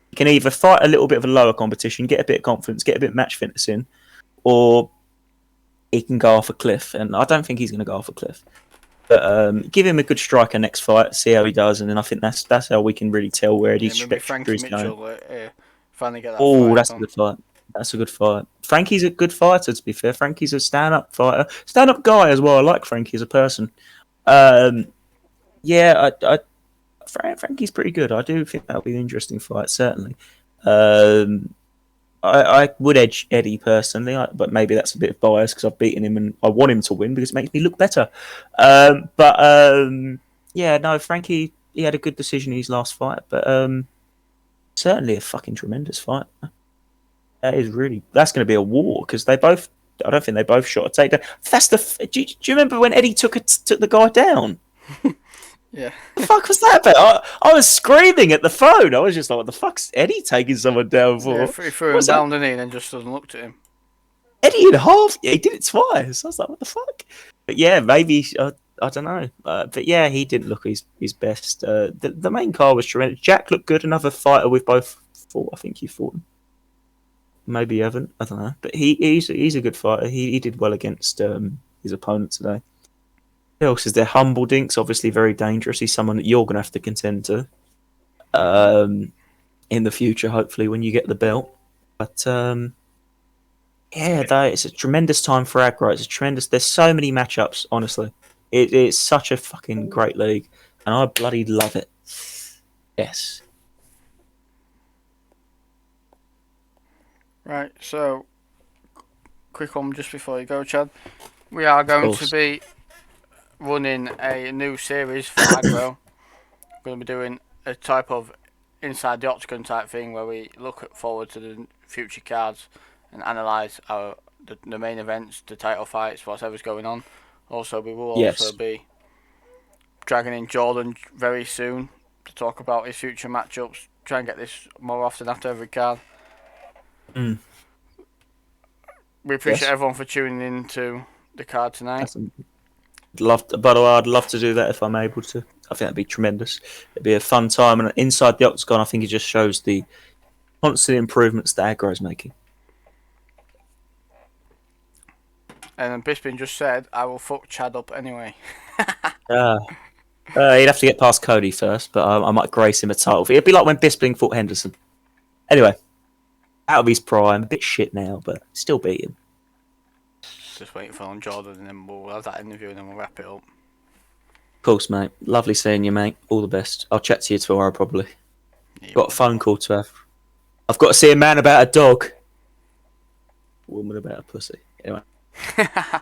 He can either fight a little bit of a lower competition, get a bit of confidence, get a bit of match fitness in, or he can go off a cliff, and I don't think he's going to go off a cliff. But give him a good striker next fight, see how he does, and then I think that's how we can really tell where Yeah, Eddie's maybe Frankie trajectory is going. Mitchell finally get that Oh, fight that's a done. good fight. That's a good fight. Frankie's a good fighter, to be fair. Frankie's a stand-up fighter, stand-up guy as well. I like Frankie as a person. Yeah, Frankie's pretty good. I do think that'll be an interesting fight, certainly. Um, I would edge Eddie personally, but maybe that's a bit of bias because I've beaten him and I want him to win because it makes me look better. Yeah, no, Frankie, he had a good decision in his last fight, but certainly a fucking tremendous fight. That's going to be a war because they both. I don't think they both shot a takedown. That's the. Do you remember when Eddie took the guy down? Yeah. The fuck was that about? I was screaming at the phone. I was just like, "What the fuck's Eddie taking someone down for?" Yeah, he threw him down, didn't he? And then just stood and looked at him. Eddie in half. Yeah, he did it twice. I was like, "What the fuck?" But yeah, maybe I don't know. But yeah, he didn't look his best. The main car was tremendous. Jack looked good. Another fighter we've both fought. I think you fought him. Maybe you haven't. I don't know. But he's a good fighter. He did well against his opponent today. Who else is there? Humble Dink's obviously very dangerous. He's someone that you're going to have to contend to in the future, hopefully, when you get the belt. But yeah, it's a tremendous time for aggro. It's a tremendous. There's so many matchups. Honestly, it's such a fucking great league, and I bloody love it. Yes. Right. So, quick one just before you go, Chad. We are going to be running a new series for aggro. We're going to be doing a type of inside the octagon type thing where we look forward to the future cards and analyse the main events, the title fights, whatever's going on. Also, we will also be dragging in Jordan very soon to talk about his future matchups. Try and get this more often after every card. Mm. We appreciate everyone for tuning in to the card tonight. By the way, I'd love to do that if I'm able to. I think that'd be tremendous. It'd be a fun time, and inside the octagon, I think it just shows the constant improvements that aggro is making. And Bisping just said, "I will fuck Chad up anyway." He'd have to get past Cody first, but I might grace him a title. It'd be like when Bisping fought Henderson. Anyway, out of his prime, a bit shit now, but still beat him. Just waiting for on Jordan, and then we'll have that interview, and then we'll wrap it up. Of course, mate. Lovely seeing you, mate. All the best. I'll chat to you tomorrow, probably. Got a phone call to have. I've got to see a man about a dog. A woman about a pussy. Anyway. Yeah,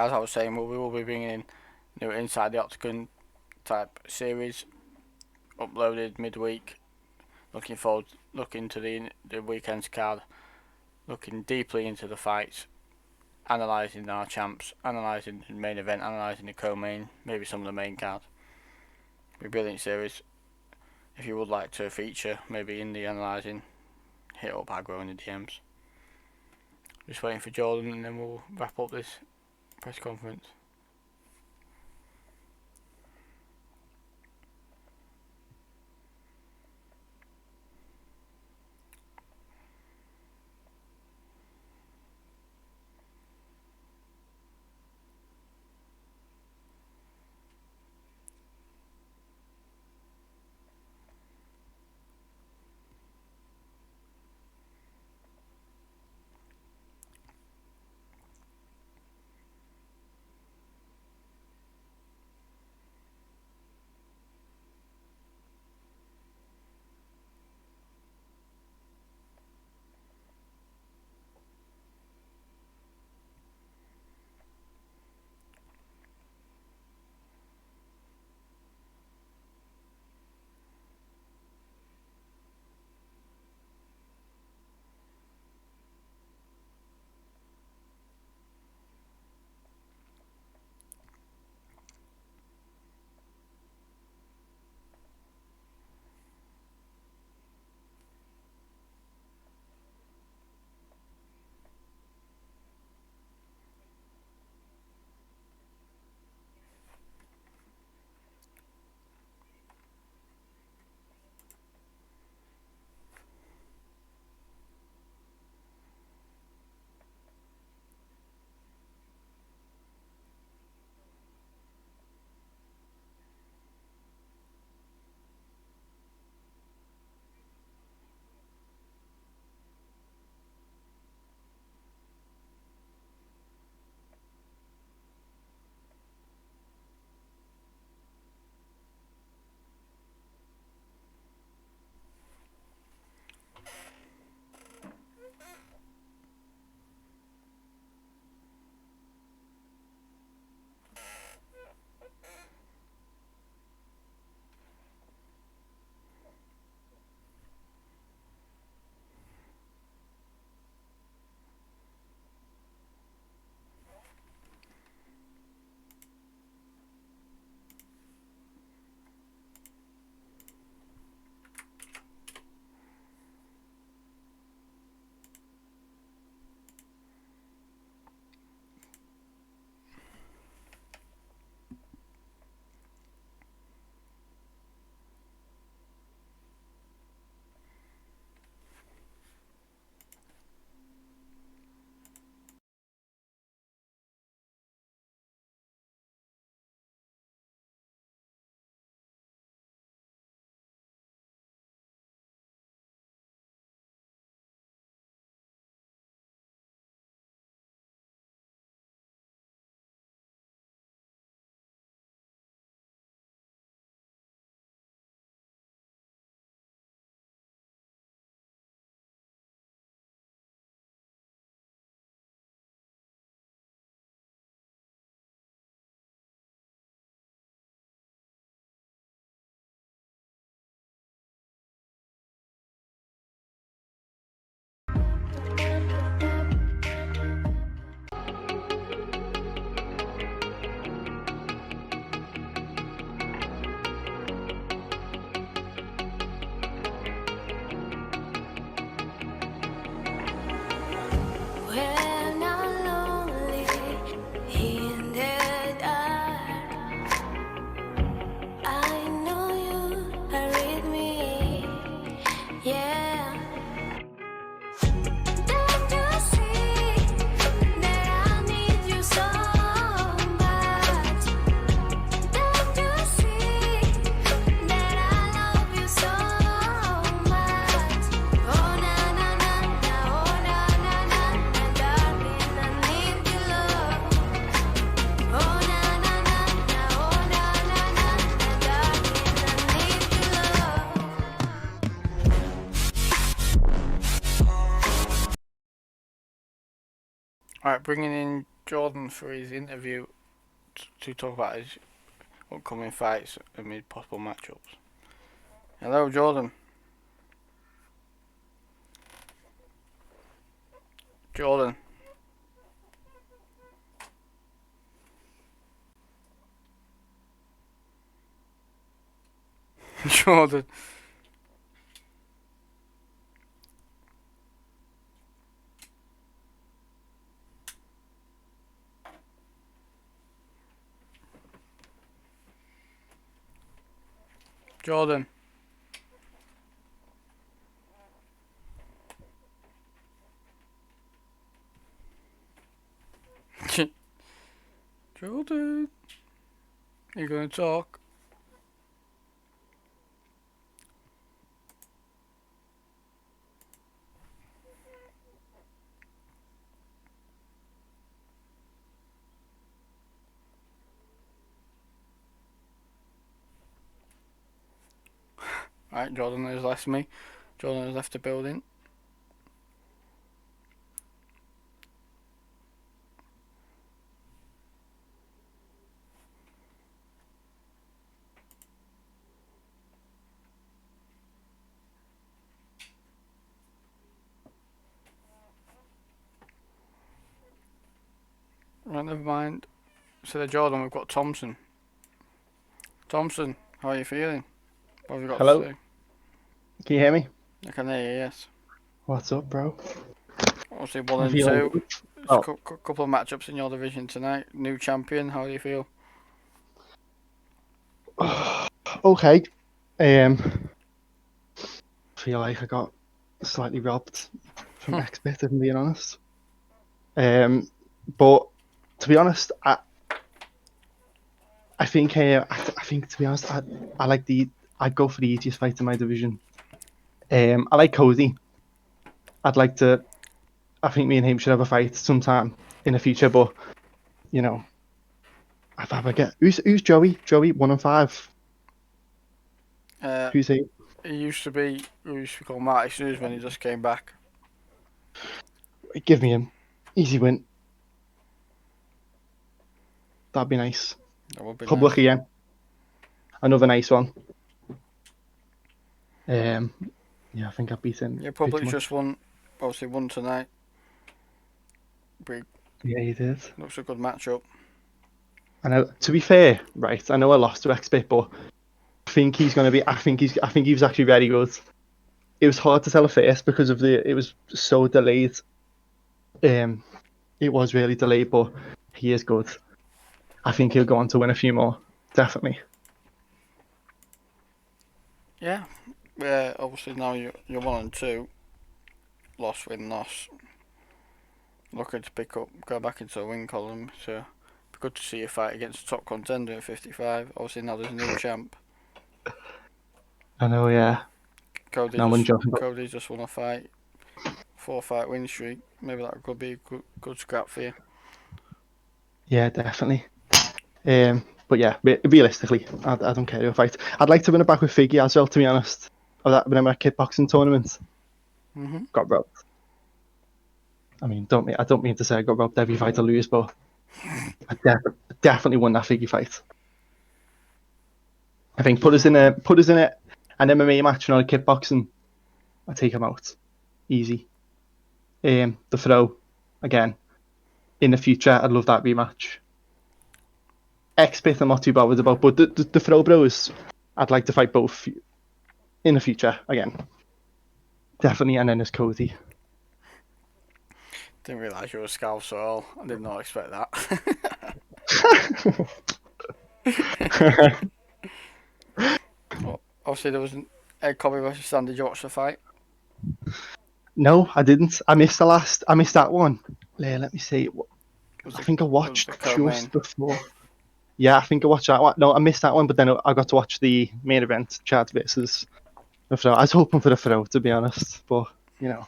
as I was saying, we will be bringing in new Inside the Octagon type series uploaded midweek. Looking to the weekend's card, looking deeply into the fights, analysing our champs, analysing the main event, analysing the co-main, maybe some of the main cards. Be a brilliant series. If you would like to feature maybe in the analysing, hit up Aggro in the DMs. Just waiting for Jordan, and then we'll wrap up this press conference. Alright, bringing in Jordan for his interview to talk about his upcoming fights amid possible matchups. Hello, Jordan. Jordan. Jordan. Jordan. Jordan. Are you going to talk? Right, Jordan has left me. Jordan has left the building. Right, never mind. Instead of Jordan, we've got Thompson. Thompson, how are you feeling? What have you got Hello? to say? Can you hear me? I can hear you, yes. What's up, bro? Obviously 1 I'm and feeling 2. good. There's Oh. a couple of matchups in your division tonight. New champion, how do you feel? Okay. I feel like I got slightly robbed from XBit, if I'm being honest. But to be honest, I think I think to be honest, I like I'd go for the easiest fight in my division. I like Cody. I'd like to. I think me and him should have a fight sometime in the future. But you know, if I ever get who's Joey? Joey 1 and 5. Who's he? He used to be called Marty Snooze when he just came back. Give me him. Easy win. That'd be nice. That would be Public nice. again. Another nice one. Yeah, I think I beat him. Yeah, Public just won. Obviously won tonight. Yeah, he did. Looks a good matchup. I know. To be fair, right, I know I lost to XBit, but I think he's going to be. I think he was actually very good. It was hard to tell at first because of it was so delayed. It was really delayed, but he is good. I think he'll go on to win a few more. Definitely. Yeah. Obviously now you're 1 and 2. Loss, win, loss. Looking to go back into the win column. So be good to see you fight against a top contender at 55. Obviously now there's a new champ. I know, yeah. Cody just won a fight. 4-fight win streak. Maybe that could be a good scrap for you. Yeah, definitely. But yeah, realistically, I don't care who I fight. I'd like to win it back with Figgy as well, to be honest. Of that, when I'm at kickboxing tournament. Got robbed. I mean, I don't mean to say I got robbed every fight I lose, but I definitely won that Figgy fight. I think put us in an MMA match and on a kickboxing, I take him out, easy. The throw, again, in the future, I'd love that rematch. X-Pit I'm not too bothered about, but the throw bros, I'd like to fight both in the future again. Definitely, and then there's Cody. Didn't realise you were a Scouse at all. I did not expect that. Well, obviously there was an Ed Cobby versus Sandy. Did you watch the fight? No, I didn't. I missed that one. Let me see. I think I watched just before. Yeah, I think I watched that one. No, I missed that one, but then I got to watch the main event, Chad versus the throw. I was hoping for the throw, to be honest, but you know,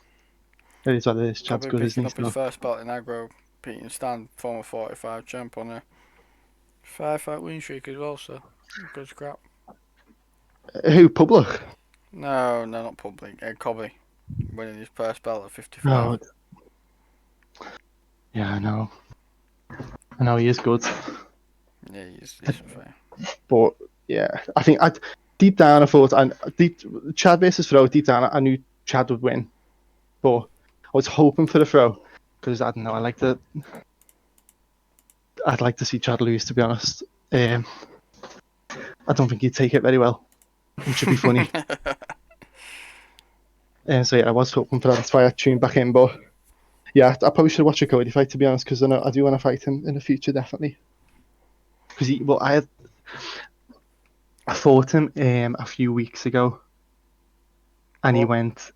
it is what it is. Chad's good, isn't he? Picking up his first belt in Agro, beating Stan, former 45 champ, on a 5-fight win streak as well, so good scrap. Who, Public? No, not Public. Ed Cobby winning his first belt at 55. No. Yeah, I know. I know he is good, Yeah, he's fair. but yeah, I think deep down I thought Chad versus Fro. Deep down I knew Chad would win, but I was hoping for the Fro because I don't know. I'd like to see Chad lose, to be honest. I don't think he'd take it very well. It should be funny. So yeah, I was hoping for that. That's why I tuned back in. But yeah, I probably should watch a Cody fight, to be honest, because I do want to fight him in the future, definitely. Because I fought him a few weeks ago, and he went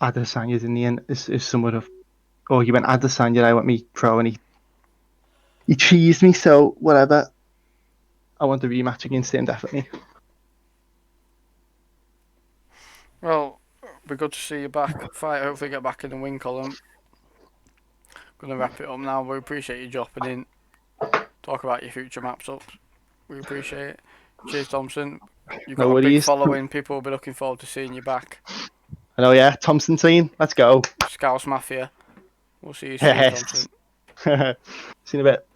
Adesanya, didn't he? And is somewhat of, oh, he went Adesanya. I went me pro, and he cheesed me. So whatever. I want the rematch against him, definitely. Well, be good to see you back. Fight. Hopefully, get back in the win column. Gonna wrap it up now. We appreciate you dropping in. Talk about your future maps ups. We appreciate it. Cheers, Thompson. You've got No a big worries. following. People will be looking forward to seeing you back. I know, yeah. Thompson team, let's go. Scouse Mafia. We'll see you soon, Thompson. See you in a bit.